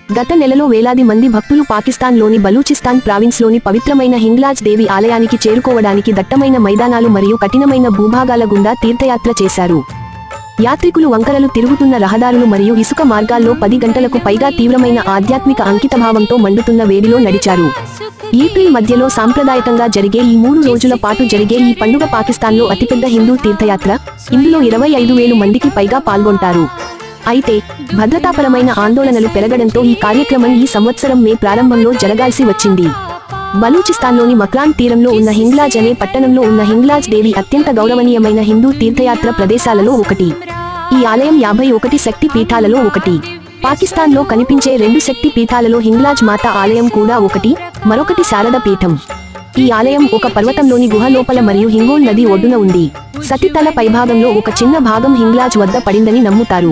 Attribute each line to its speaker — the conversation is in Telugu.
Speaker 1: గత నెలలో వేలాది మంది భక్తులు పాకిస్తాన్లోని బలూచిస్తాన్ ప్రావిన్స్లోని పవిత్రమైన హింగ్లాజ్ దేవి ఆలయానికి చేరుకోవడానికి దట్టమైన మైదానాలు మరియు కఠినమైన భూభాగాల గుండా తీర్థయాత్ర చేశారు. యాత్రికులు వంకరలు తిరుగుతున్న రహదారులు మరియు ఇసుక మార్గాల్లో 10 గంటలకు పైగా తీవ్రమైన ఆధ్యాత్మిక అంకితభావంతో మండుతున్న వేడిలో నడిచారు. ఏప్రిల్ మధ్యలో సాంప్రదాయకంగా జరిగే ఈ 3 రోజుల పాటు జరిగే ఈ పండుగ పాకిస్తాన్లో అతిపెద్ద హిందూ తీర్థయాత్ర. ఇందులో 25,000 మందికి పైగా పాల్గొంటారు. అయితే భద్రతాపరమైన ఆందోళనలు పెరగడంతో ఈ కార్యక్రమం ఈ సంవత్సరం మే ప్రారంభంలో జరగాల్సి వచ్చింది. బలూచిస్తాన్లోని మక్రాన్ తీరంలో ఉన్న హింగ్లాజ్ అనే పట్టణంలో ఉన్న హింగ్లాజ్ దేవి అత్యంత గౌరవనీయమైన హిందూ తీర్థయాత్ర ప్రదేశాలలో ఒకటి. ఈ ఆలయం 51 శక్తి పీఠాలలో ఒకటి. పాకిస్తాన్లో కనిపించే 2 శక్తి పీఠాలలో హింగ్లాజ్ మాత ఆలయం కూడా ఒకటి, మరొకటి శారద పీఠం. ఈ ఆలయం ఒక పర్వతంలోని గుహ లోపల మరియు హింగోల్ నది ఒడ్డున ఉంది. సతి తల పైభాగంలో ఒక చిన్న భాగం హింగ్లాజ్ వద్ద పడిందని నమ్ముతారు.